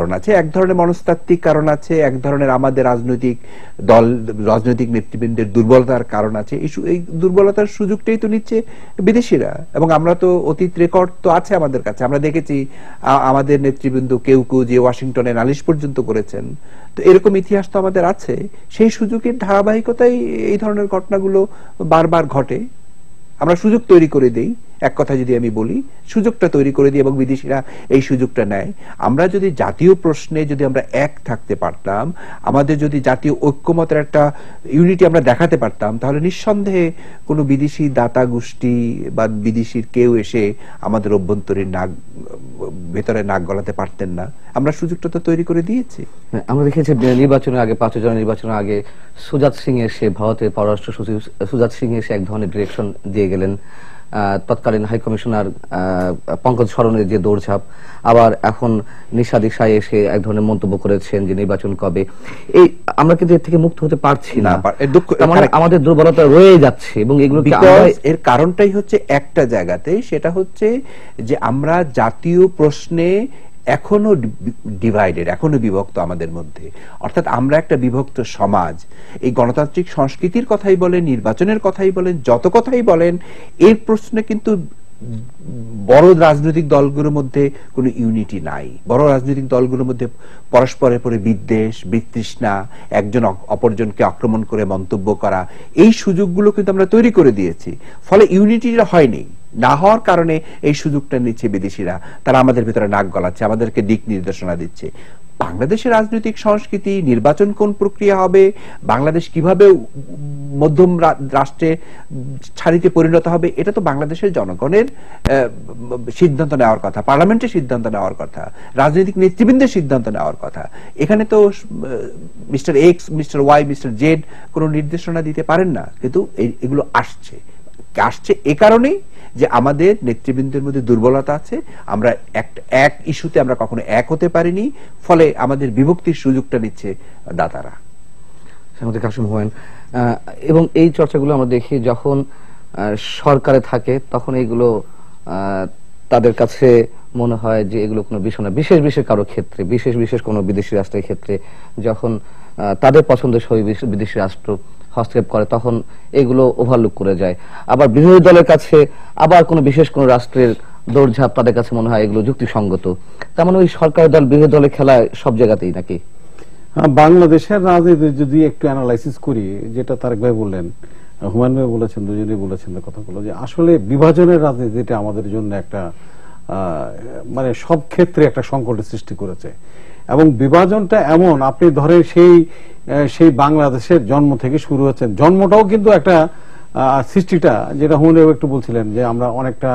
কারণ আছে, এক ধরনের মনস্তাত্ত্বিক কারণ আছে, এক ধরনের আমাদের রাজনৈতিক নেতৃবৃন্দের দুর্বলতার কারণ আছে। এই দুর্বলতার সুযোগটাই তো নিচ্ছে বিদেশিরা, এবং আমরা তো অতীত রেকর্ড তো আছে আমাদের কাছে, আমরা দেখেছি আমাদের নেতৃবৃন্দ কেউ কেউ যে ওয়াশিংটনে নালিশ পর্যন্ত করেছেন। তো এরকম ইতিহাস তো আমাদের আছে, সেই সুযোগের ধারাবাহিকতায় এই ধরনের ঘটনাগুলো বারবার ঘটে। আমরা সুযোগ তৈরি করে দেই, এক কথা যদি আমি বলি, সুযোগটা তৈরি করে দিই এবং বিদেশিরা এই সুযোগটা নেয়। আমরা যদি জাতীয় প্রশ্নে যদি আমরা এক থাকতে পারতাম, আমাদের যদি জাতীয় ঐক্যমতের একটা ইউনিটি আমরা দেখাতে পারতাম, তাহলে নিঃসন্দেহে কোনো বিদেশি দাতা গোষ্ঠী বা বিদেশির কেউ এসে আমাদের অভ্যন্তরীণ ভেতরে নাক গলাতে পারতেন না। আমরা সুযোগটা তো তৈরি করে দিয়েছি। আমরা দেখেছি নির্বাচনের আগে, 5 জনের নির্বাচনের আগে সুজাত সিং এসে, ভারতের পররাষ্ট্র সচিব সুজাত সিং এসে এক ধরনের ডিরেকশন দিয়ে গেলেন। তৎকালীন হাই কমিশনার পঙ্কজ শরণের যে দৌড়ঝাঁপ, আবার এখন নিশা দিশায় এসে এক ধরনের মন্তব্য করেছেন যে নির্বাচন কবে। এই আমরা কিন্তু এর থেকে মুক্ত হতে পারছি না, আমাদের দুর্বলতা রয়ে যাচ্ছে। এবং এগুলো এর কারণটাই হচ্ছে একটা জায়গাতে, সেটা হচ্ছে যে আমরা জাতীয় প্রশ্নে এখনো ডিভাইডেড, এখনো বিভক্ত আমাদের মধ্যে। অর্থাৎ আমরা একটা বিভক্ত সমাজ। এই গণতান্ত্রিক সংস্কৃতির কথাই বলেন, নির্বাচনের কথাই বলেন, যত কথাই বলেন, এর প্রশ্নে কিন্তু বড় রাজনৈতিক দলগুলোর মধ্যে কোনো ইউনিটি নাই। বড় রাজনৈতিক দলগুলোর মধ্যে পরস্পরের পরে বিদ্বেষ, বিতৃষ্ণা, একজন অপরজনকে আক্রমণ করে মন্তব্য করা, এই সুযোগগুলো কিন্তু আমরা তৈরি করে দিয়েছি। ফলে ইউনিটিটা হয়নি। না হওয়ার কারণে এই সুযোগটা নিচ্ছে বিদেশিরা, তারা আমাদের ভিতরে নাক গলাচ্ছে, আমাদেরকে দিক নির্দেশনা দিচ্ছে। বাংলাদেশের রাজনৈতিক সংস্কৃতি, নির্বাচন কোন প্রক্রিয়া হবে, বাংলাদেশ কিভাবে মধ্যম রাষ্ট্রে ছাড়িতে পরিণত হবে, এটা তো বাংলাদেশের জনগণের সিদ্ধান্ত নেওয়ার কথা, পার্লামেন্টের সিদ্ধান্ত নেওয়ার কথা, রাজনৈতিক নেতৃবৃন্দের সিদ্ধান্ত নেওয়ার কথা। এখানে তো mister X, mister Y, mister Z কোনো নির্দেশনা দিতে পারেন না। কিন্তু এগুলো আসছে এ কারণেই যে আমাদের নেতৃবৃন্দের মধ্যে দুর্বলতা আছে, আমরা এক ইস্যুতে আমরা কখনো এক হতে পারিনি, ফলে আমাদের বিভক্তির সুযোগটা নিচ্ছে দাতারা। কাসিম হুমায়ুন, এবং এই চর্চাগুলো আমরা দেখি যখন সরকারে থাকে তখন এগুলো তাদের কাছে মনে হয় যে এগুলো কোনো বিষয় না। বিশেষ কারো ক্ষেত্রে, বিশেষ কোনো বিদেশি রাষ্ট্রের ক্ষেত্রে যখন তাদের পছন্দসই বিদেশি রাষ্ট্র হস্তক্ষেপ করে, তখন এগুলো ওভারলুক করে যায়। আবার বিরোধী দলের কাছে আবার কোনো বিশেষ কোনো রাষ্ট্রের দৌড়ঝাঁপ তাদের কাছে মনে হয় এগুলো যুক্তিসঙ্গত। তার মানে ওই সরকার দল বিরোধী দলের খেলা সব জায়গাতেই নাকি? বাংলাদেশের রাজনীতি যদি একটু অ্যানালাইসিস করি, যেটা তারেক ভাই বললেন, হুমায়ুন ভাই বলেছেন, দুজনেই বলেছেন কথাগুলো, যে আসলে বিভাজনের রাজনীতিটা আমাদের জন্য একটা মানে সব ক্ষেত্রে একটা সংকটের সৃষ্টি করেছে। এবং বিভাজনটা এমন, আপনি ধরেন সেই বাংলাদেশের জন্ম থেকে শুরু হচ্ছে, জন্মটাও কিন্তু একটা সৃষ্টিটা, যেটা হুমায়ুন ভাই একটু বলছিলেন যে আমরা অনেকটা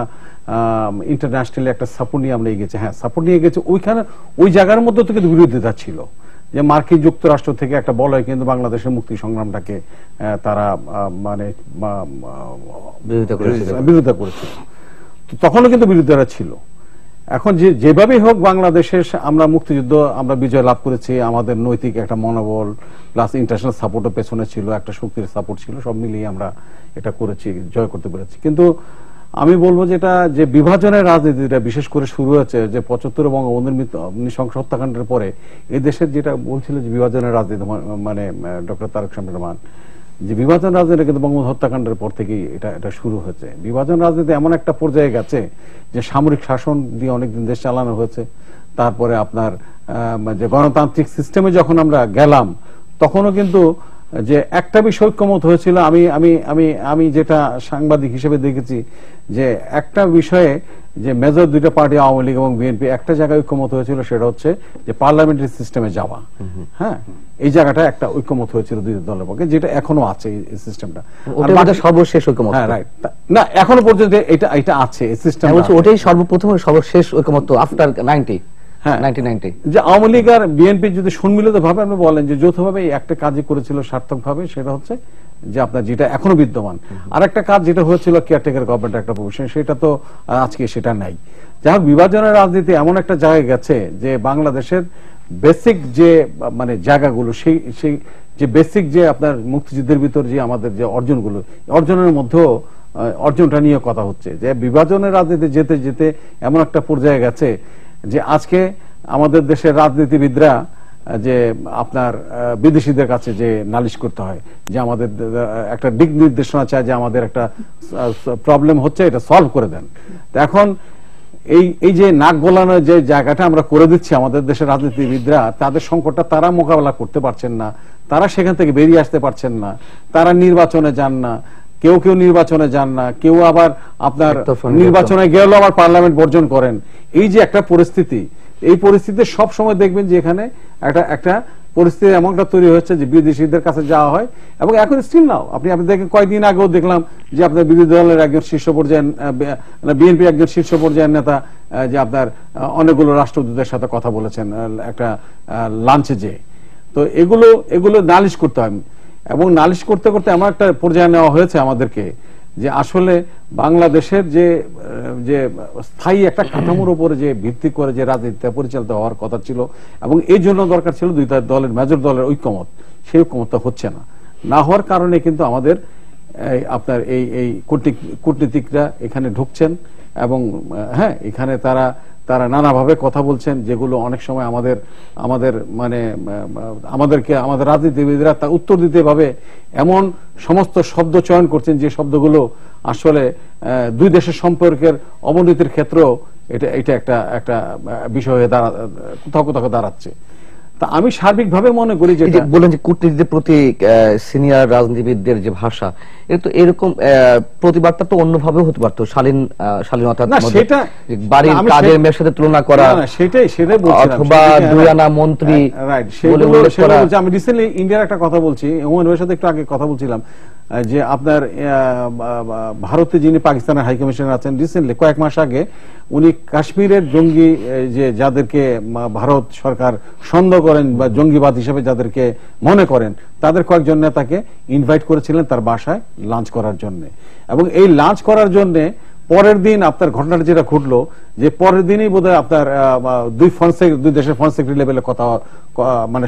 ইন্টারন্যাশনালি একটা সাপোর্ট নিয়ে আমরা এগিয়েছি। হ্যাঁ, সাপোর্ট নিয়ে গেছে, ওইখানে ওই জায়গার মধ্যে তো কিন্তু বিরোধিতা ছিল, যে মার্কিন যুক্তরাষ্ট্র থেকে একটা বলয় কিন্তু বাংলাদেশের মুক্তি সংগ্রামটাকে তারা মানে বিরোধিতা করেছিল। তখনও কিন্তু বিরোধিতা ছিল। এখন যেভাবেই হোক বাংলাদেশের আমরা মুক্তিযুদ্ধ আমরা বিজয় লাভ করেছি, আমাদের নৈতিক একটা মনোবল প্লাস ইন্টারন্যাশনাল সাপোর্টের পেছনে ছিল, একটা শক্তির সাপোর্ট ছিল, সব মিলিয়ে আমরা এটা করেছি, জয় করতে পেরেছি। কিন্তু আমি বলবো যেটা যে বিভাজনের রাজনীতিটা বিশেষ করে শুরু হয়েছে যে 75 বঙ্গবন্ধুর নৃশংস হত্যাকাণ্ডের পরে এই দেশের, যেটা বলছিল যে বিভাজনের রাজনীতি, মানে ডক্টর তারেক রহমান, যে বিভাজন রাজনীতি কিন্তু বঙ্গবন্ধু হত্যাকাণ্ডের পর থেকেই এটা শুরু হয়েছে। বিভাজন রাজনীতি এমন একটা পর্যায়ে গেছে যে সামরিক শাসন দিয়ে অনেকদিন দেশ চালানো হয়েছে, তারপরে আপনার যে গণতান্ত্রিক সিস্টেমে যখন আমরা গেলাম তখনও কিন্তু যে একটা বিষয় ঐক্যমত হয়েছিল, আমি আমি আমি আমি যেটা সাংবাদিক হিসেবে দেখেছি, যে একটা বিষয়ে যে মেজর দুইটা পার্টি আওয়ামী লীগ এবং বিএনপি একটা জায়গায় ঐক্যমত হয়েছিল, সেটা হচ্ছে যে পার্লামেন্টারি সিস্টেমে যাওয়া। হ্যাঁ, এই জায়গাটা একটা ঐক্যমত হয়েছিল দুই দলের পক্ষে, যেটা এখনো আছে এই সিস্টেমটা। সর্বশেষ ঐক্যমত, হ্যাঁ রাইট, না এখনো পর্যন্ত এটা আছে এই সিস্টেম, ওটাই সর্বপ্রথম সর্বশেষ ঐক্যমত আফটার 90। হ্যাঁ, 1990 যে আওয়ামী লীগ আর বিএনপি যদি সম্মিলিত ভাবে আপনি বলেন যে যৌথভাবে একটা কাজই করেছিল সার্থকভাবে, সেটা হচ্ছে যে আপনার যেটা এখনো বিদ্যমান। আর একটা কাজ যেটা হয়েছিল কেয়ারটেকার গভর্নমেন্ট একটা প্রভিশন, সেটা তো আজকে সেটা নাই। যাই হোক, বিভাজনের রাজনীতি এমন একটা জায়গায় গেছে যে বাংলাদেশের বেসিক যে মানে জায়গাগুলো, সেই যে বেসিক যে আপনার মুক্তিযুদ্ধের ভিতর যে আমাদের যে অর্জনগুলো, অর্জনের মধ্যেও অর্জনটা নিয়ে কথা হচ্ছে, যে বিভাজনের রাজনীতি যেতে যেতে এমন একটা পর্যায়ে গেছে যে আজকে আমাদের দেশের রাজনীতিবিদরা যে আপনার বিদেশিদের কাছে যে নালিশ করতে হয়, যে আমাদের একটা দিক নির্দেশনা চায় যে আমাদের একটা প্রবলেম হচ্ছে, এটা সলভ করে দেন। এখন এই যে নাক গলানোর যে জায়গাটা আমরা করে দিচ্ছি আমাদের দেশের রাজনীতিবিদরা, তাদের সংকটটা তারা মোকাবেলা করতে পারছেন না, তারা সেখান থেকে বেরিয়ে আসতে পারছেন না, তারা নির্বাচনে যান না, কেউ কেউ নির্বাচনে যান না, কেউ আবার আপনার নির্বাচনে গেলেও আবার পার্লামেন্ট বর্জন করেন। এই যে একটা পরিস্থিতি, এই পরিস্থিতিতে সব সময় দেখবেন যে এখানে একটা পরিস্থিতি এমনটা তৈরি হচ্ছে যে বিদেশিদের কাছে যাওয়া হয়। এবং এখন স্টিল নাও আপনি দেখেন, কয়েকদিন আগেও দেখলাম যে আপনার বিরোধী দলের একজন শীর্ষ পর্যায়ের বিএনপি একজন শীর্ষ পর্যায়ের নেতা যে আপনার অনেকগুলো রাষ্ট্রদূতের সাথে কথা বলেছেন একটা লাঞ্চে যে। তো এগুলো নালিশ করতে হয়, এবং নালিশ করতে করতে এমন একটা পর্যায়ে নেওয়া হয়েছে আমাদেরকে যে আসলে বাংলাদেশের যে স্থায়ী একটা কাঠামোর উপরে যে ভিত্তি করে যে রাজনীতিটা পরিচালিত হওয়ার কথা ছিল, এবং এই জন্য দরকার ছিল দুইটা দলের মেজর দলের ঐক্যমত, সেই ঐক্যমতটা হচ্ছে না হওয়ার কারণে কিন্তু আমাদের আপনার এই কূটনীতিকরা এখানে ঢুকছেন, এবং হ্যাঁ এখানে তারা নানাভাবে কথা বলছেন, যেগুলো অনেক সময় আমাদের রাজনীতিবিদরা তা উত্তর দিতে ভাবে এমন সমস্ত শব্দ চয়ন করছেন যে শব্দগুলো আসলে দুই দেশের সম্পর্কের অবনতির ক্ষেত্রেও এটা একটা বিষয় হয়ে কোথাও দাঁড়াচ্ছে। তা আমি সার্বিকভাবে মনে করি যে বলেন যে কূটনীতির প্রতি সিনিয়র রাজনীতিবিদদের যে ভাষা, এটা তো এরকম প্রতিবাদটা তো অন্যভাবে হতে পারতো, শালীনতার বাড়ির কাজের মেয়ের সাথে তুলনা করা, সেটাই অথবা দুই আনা মন্ত্রী বলে উল্লেখ করা। আমি রিসেন্টলি ইন্ডিয়ার একটা কথা বলছি, হুমায়ুন ভাইয়ের সাথে একটু আগে কথা বলছিলাম যে আপনার ভারতে যিনি পাকিস্তানের হাই কমিশনার আছেন, রিসেন্টলি কয়েক মাস আগে উনি কাশ্মীরের জঙ্গি যে যাদেরকে ভারত সরকার সন্দেহ করেন বা জঙ্গিবাদ হিসেবে যাদেরকে মনে করেন, তাদের কয়েকজন নেতাকে ইনভাইট করেছিলেন তার বাসায় লাঞ্চ করার জন্য। এবং এই লাঞ্চ করার জন্য পরের দিন আপনার ঘটনাটা যেটা ঘটলো, যে পরের দিনই বোধহয় আপনার দুই দেশের ফরেন সেক্রেটারি লেভেলে কথা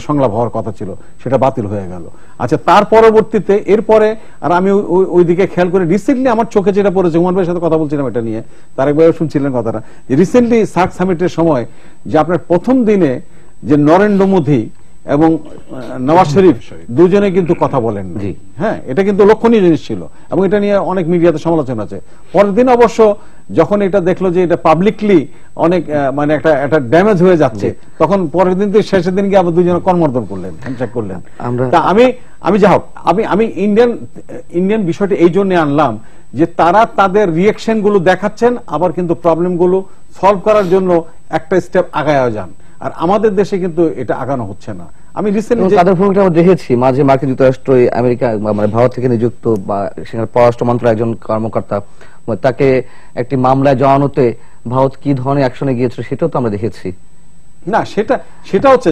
সংলাপ হওয়ার কথা ছিল, সেটা বাতিল হয়ে গেল। আচ্ছা, তার পরবর্তীতে এরপরে আর আমি ওইদিকে খেয়াল করে রিসেন্টলি আমার চোখে যেটা পড়েছে, হুমায়ুন ভাইয়ের সাথে কথা বলছিলাম এটা নিয়ে, তার একবার শুনছিলেন কথাটা, রিসেন্টলি সার্ক সামিটের সময় যে আপনার প্রথম দিনে যে নরেন্দ্র মোদী এবং নওয়াজ শরীফ দুজনে কিন্তু কথা বলেন। হ্যাঁ, এটা কিন্তু লক্ষণীয় জিনিস ছিল, এবং এটা নিয়ে অনেক মিডিয়াতে সমালোচনা আছে। পরের দিন অবশ্য যখন এটা দেখলো যে এটা পাবলিকলি অনেক একটা ড্যামেজ হয়ে যাচ্ছে, তখন পরের দিন শেষের দিন গিয়ে আবার দুজনে কর্মর্দন করলেন, হ্যান্ডশেক করলেন। তা আমি যা হোক, আমি ইন্ডিয়ান বিষয়টা এই জন্য আনলাম যে তারা তাদের রিয়েকশন গুলো দেখাচ্ছেন, আবার কিন্তু প্রবলেম গুলো সলভ করার জন্য একটা স্টেপ আগায় যান। আর আমাদের দেশে কিন্তু এটা আগানো হচ্ছে না। আমি রিসেন্টলি তাদের ভূমিকা আমরা দেখেছি, মাঝে মার্কিন যুক্তরাষ্ট্র আমেরিকা ভারত থেকে নিযুক্ত বা সেখানে পররাষ্ট্র মন্ত্রণালয়ের একজন কর্মকর্তা, তাকে একটি মামলায় জড়ানোতে ভারত কি ধরনের অ্যাকশনে গিয়েছিল সেটাও তো আমরা দেখেছি। না, সেটা হচ্ছে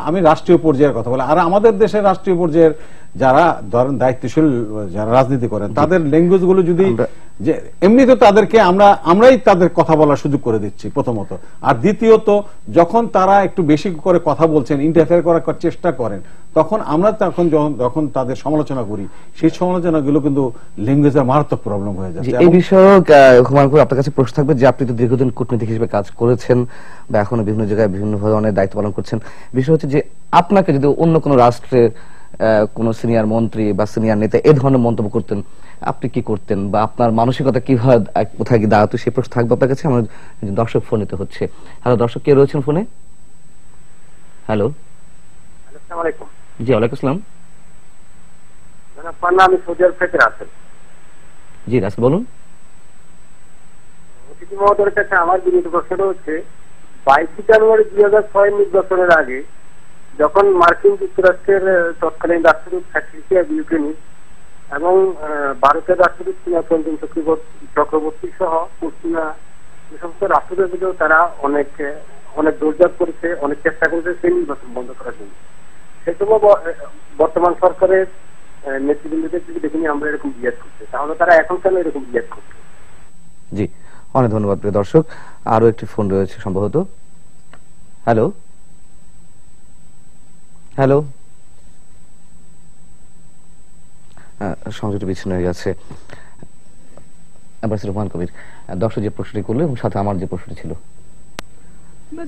আমি রাষ্ট্রীয় পর্যায়ের কথা বলি। আর আমাদের দেশের রাষ্ট্রীয় পর্যায়ের যারা ধরেন দায়িত্বশীল যারা রাজনীতি করেন, তাদের ল্যাঙ্গুয়েজ গুলো যদি যে এমনিতে তাদেরকে আমরাই তাদের কথা বলার সুযোগ করে দিচ্ছি প্রথমত, আর দ্বিতীয়ত যখন তারা একটু বেশি করে কথা বলছেন, ইন্টারফেয়ার করার চেষ্টা করেন, তখন আমরা যখন তাদের সমালোচনা করি, সেই সমালোচনাগুলো কিন্তু ল্যাঙ্গুয়েজের মারাত্মক প্রবলেম হয়ে যাচ্ছে। এই বিষয়ে হুমায়ুন ভাই আপনার কাছে প্রশ্ন থাকবে যে আপনি তো দীর্ঘদিন কূটনীতিক হিসেবে কাজ করেছেন বা এখনো বিভিন্ন জায়গায় বিভিন্ন ধরনের দায়িত্ব পালন করছেন। বিষয় হচ্ছে যে আপনাকে যদি অন্য কোনো রাষ্ট্রের কোন সিনিয়র মন্ত্রী বা সিনিয়র নেতা এই ধরনের মন্তব্য করতেন, আপনি কি করতেন বা আপনার মানসিকতা কিভাবে কোথায় কি দাঁড়াতো, সেই প্রশ্ন থাকবে আপনার কাছে। আমার দর্শক ফোন নিতে হচ্ছে। হ্যালো দর্শক, কে রয়েছেন ফোনে? হ্যালো, আসসালামু আলাইকুম। জি ওয়ালাইকুম আসসালাম। আমি সৌদি আরব থেকে রাসেল। জি রাসেল বলুন। অতিথি মহোদয়ের কাছে আমার বিনীত প্রশ্ন হচ্ছে, 22 জানুয়ারি 2006 নির্বাচনের আগে যখন মার্কিন যুক্তরাষ্ট্রের তৎকালীন রাষ্ট্রদূত ইউক্রেনিস এবং ভারতের রাষ্ট্রদূত চন্দ্র চক্রবর্তী সহ পশ্চিমা যে সমস্ত রাষ্ট্রদূতদেরও তারা অনেক দৌড়ঝাঁপ করেছে, অনেক চেষ্টা করেছে সেই নির্বাচন বন্ধ করার জন্য। সেই সময় বর্তমান সরকারের নেতৃবৃন্দদের যদি দেখিনি আমরা এরকম বিয়াদ করছে, তাহলে তারা এখন কেন এরকম বিয়াদ করছে? জি অনেক ধন্যবাদ প্রিয় দর্শক। আরো একটি ফোন রয়েছে সম্ভবত। হ্যালো হ্যালো, সংযোগটি বিচ্ছিন্ন হয়ে গেছে। রহমান কবির দর্শক যে প্রশ্নটি করলো এবং সাথে আমার যে প্রশ্নটি ছিল। না,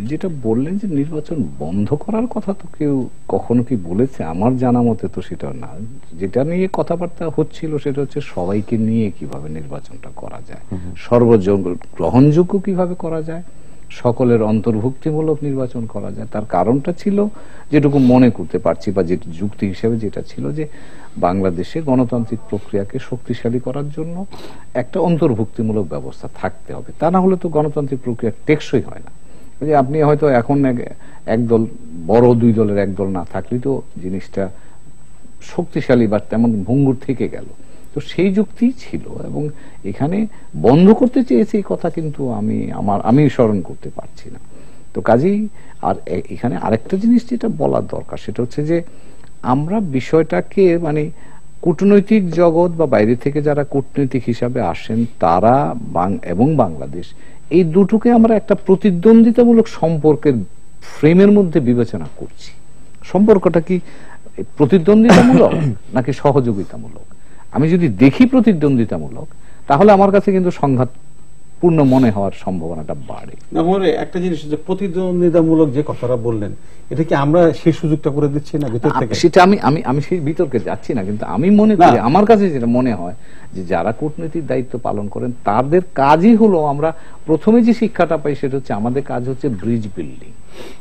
যেটা বললেন যে নির্বাচন বন্ধ করার কথা তো কেউ কখনো কি বলেছে? আমার জানা মতে তো সেটা না। যেটা নিয়ে কথাবার্তা হচ্ছিল সেটা হচ্ছে সবাইকে নিয়ে কিভাবে নির্বাচনটা করা যায়, গ্রহণযোগ্য কিভাবে করা যায়, সকলের অন্তর্ভুক্তিমূলক নির্বাচন করা যায়। তার কারণটা ছিল, যেটুকু মনে করতে পারছি বা যে যুক্তি হিসেবে যেটা ছিল, যে বাংলাদেশে গণতান্ত্রিক প্রক্রিয়াকে শক্তিশালী করার জন্য একটা অন্তর্ভুক্তিমূলক ব্যবস্থা থাকতে হবে। তা না হলে তো গণতান্ত্রিক প্রক্রিয়া টেকসই হয় না। যে আপনি হয়তো এখন একদল বড় দুই দলের একদল না থাকলেই তো জিনিসটা শক্তিশালী বা তেমন ভঙ্গুর থেকে গেল। তো সেই যুক্তি ছিল, এবং এখানে বন্ধ করতে চেয়েছে এই কথা কিন্তু আমি স্মরণ করতে পারছি না। তো কাজেই আর এখানে আরেকটা জিনিস যেটা বলার দরকার, সেটা হচ্ছে যে আমরা বিষয়টাকে মানে কূটনৈতিক জগৎ বা বাইরে থেকে যারা কূটনৈতিক হিসাবে আসেন তারা এবং বাংলাদেশ, এই দুটোকে আমরা একটা প্রতিদ্বন্দ্বিতামূলক সম্পর্কের ফ্রেমের মধ্যে বিবেচনা করছি। সম্পর্কটা কি প্রতিদ্বন্দ্বিতামূলক নাকি সহযোগিতামূলক? আমি যদি দেখি প্রতিদ্বন্দ্বিতামূলক, তাহলে আমার কাছে কিন্তু সংঘাতপূর্ণ মনে হওয়ার সম্ভাবনাটা বাড়ে। একটা জিনিস, যে প্রতিদ্বন্দ্বিতামূলক যে কথাটা বললেন, এটা কি আমরা সেই সুযোগটা করে দিচ্ছি না ভিতর থেকে? সেটা আমি সেই বিতর্কে যাচ্ছি না, কিন্তু আমি মনে করি, আমার কাছে যেটা মনে হয়, যে যারা কূটনৈতিক দায়িত্ব পালন করেন তাদের কাজই হলো, আমরা প্রথমে যে শিক্ষাটা পাই সেটা হচ্ছে আমাদের কাজ হচ্ছে ব্রিজ বিল্ডিং,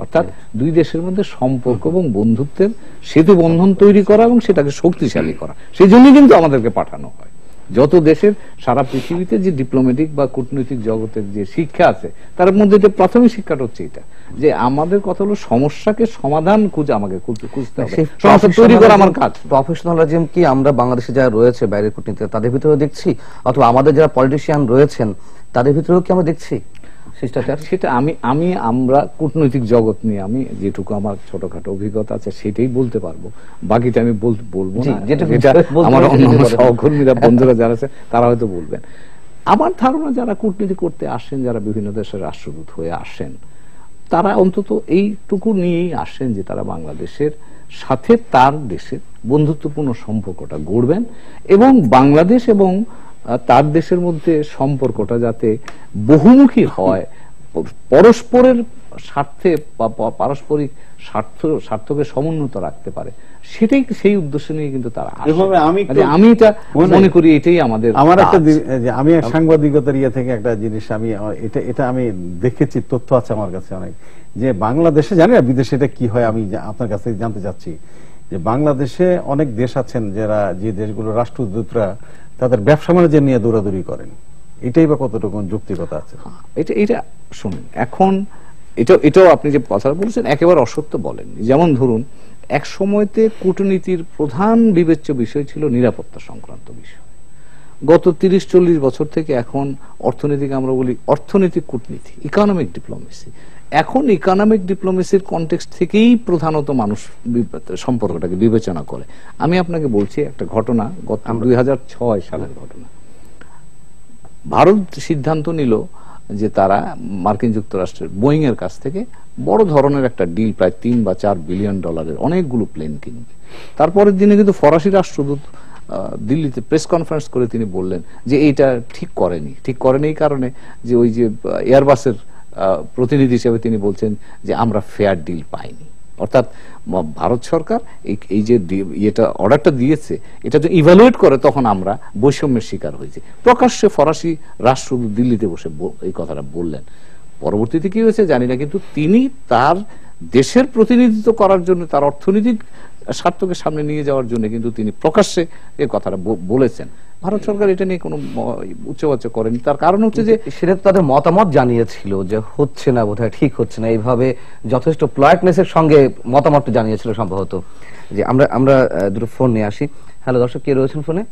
অর্থাৎ দুই দেশের মধ্যে সম্পর্ক এবং বন্ধুত্বের সেতু বন্ধন তৈরি করা এবং সেটাকে শক্তিশালী করা। সেই জন্যই কিন্তু আমাদেরকে পাঠানো হয়। যত দেশের সারা পৃথিবীতে যে ডিপ্লোম্যাটিক বা কূটনৈতিক জগতের যে শিক্ষা আছে, তার মধ্যে যে প্রাথমিক শিক্ষাটা হচ্ছে এটা, যে আমাদের কথা হলো সমস্যাকে সমাধান আমাকে খুঁজতে হবে, সমস্যা তৈরি করা আমার কাজ। প্রফেশনালিজম কি আমরা বাংলাদেশে যারা রয়েছে বাইরের কূটনীতি তাদের ভিতরেও দেখছি, অথবা আমাদের যারা পলিটিশিয়ান রয়েছেন তাদের ভিতরেও কি আমরা দেখছি সেটা আমরা কূটনৈতিক জগৎ নিয়ে আমি যেটুকু আমার ছোটখাটো অভিজ্ঞতা আছে সেটাই বলতে পারবো, বাকিটা আমি বলবো না। আমার অন্যান্য সহকর্মীরা বন্ধুরা যারা আছে তারা হয়তো বলবেন। আমার ধারণা যারা কূটনীতি করতে আসেন, যারা বিভিন্ন দেশের রাষ্ট্রদূত হয়ে আসেন, তারা অন্তত এইটুকু নিয়েই আসেন যে তারা বাংলাদেশের সাথে তার দেশের বন্ধুত্বপূর্ণ সম্পর্কটা গড়বেন, এবং বাংলাদেশ এবং তার দেশের মধ্যে সম্পর্কটা যাতে বহুমুখী হয়, পরস্পরের স্বার্থে বা পারস্পরিক স্বার্থকে সমুন্নত রাখতে পারে, সেটাই সেই উদ্দেশ্য নিয়ে কিন্তু তারা আমি এটা মনে করি এটাই আমার একটা আমি সাংবাদিকতার ইয়ে থেকে একটা জিনিস এটা আমি দেখেছি, তথ্য আছে আমার কাছে অনেক, যে বাংলাদেশে জানি না বিদেশে এটা কি হয়, আমি আপনার কাছে জানতে চাচ্ছি যে বাংলাদেশে অনেক দেশ আছেন যারা, যে দেশগুলো রাষ্ট্রদূতরা তাদের ব্যবসা বাণিজ্য নিয়ে দৌড়াদৌড়ি করেন, এটাই বা কতটুকু যৌক্তিকতা আছে? এটা শুনুন, এখন এটাও আপনি যে কথা বলছেন একেবারে অসত্য বলেন। যেমন ধরুন, এক সময়তে কূটনীতির প্রধান বিবেচ্য বিষয় ছিল নিরাপত্তা সংক্রান্ত বিষয়। গত 30-40 বছর থেকে এখন অর্থনৈতিক, আমরা বলি অর্থনৈতিক কূটনীতি, ইকোনমিক ডিপ্লোমেসি। এখন ইকোনমিক ডিপ্লোমেসির কনটেক্সট থেকেই প্রধানত মানুষ সম্পর্কটাকে বিবেচনা করে। আমি আপনাকে বলছি একটা ঘটনা, গত 2006 সালের ঘটনা। ভারত সিদ্ধান্ত নিল যে তারা মার্কিন যুক্তরাষ্ট্রের বোয়িং এর কাছ থেকে বড় ধরনের একটা ডিল, প্রায় $3 বা $4 বিলিয়ন অনেকগুলো প্লেন কিনবে। তারপরের দিনে কিন্তু ফরাসি রাষ্ট্রদূত দিল্লিতে প্রেস কনফারেন্স করে তিনি বললেন যে এইটা ঠিক করেনি এই কারণে যে ওই যে এয়ারবাসের প্রতিনিধি হিসেবে তিনি বলছেন যে আমরা ফেয়ার ডিল পাইনি। অর্থাৎ ভারত সরকার এই যে অর্ডারটা দিয়েছে এটা যদি ইভালুয়েট করে তখন আমরা বৈষম্যের শিকার হয়েছি। প্রকাশ্যে ফরাসি রাষ্ট্রদূত দিল্লিতে বসে এই কথাটা বললেন। পরবর্তীতে কি হয়েছে জানি না, কিন্তু তিনি তার দেশের প্রতিনিধিত্ব করার জন্য, তার অর্থনৈতিক স্বার্থকে সামনে নিয়ে যাওয়ার জন্য কিন্তু তিনি প্রকাশ্যে এই কথাটা বলেছেন। ভারত সরকার এটা নিয়ে কোনো উচ্চবাচ্য করেনি। তার কারণ হচ্ছে যে সেটা তাদের মতামত জানিয়েছিল যে হচ্ছে না, বোধহয় ঠিক হচ্ছে না, এইভাবে যথেষ্ট প্লয়েটনেসের সঙ্গে মতামতটা জানিয়েছিল সম্ভবত। যে আমরা দুটো ফোন নিয়ে আসি। হ্যালো দর্শক, কে রয়েছেন ফোনে?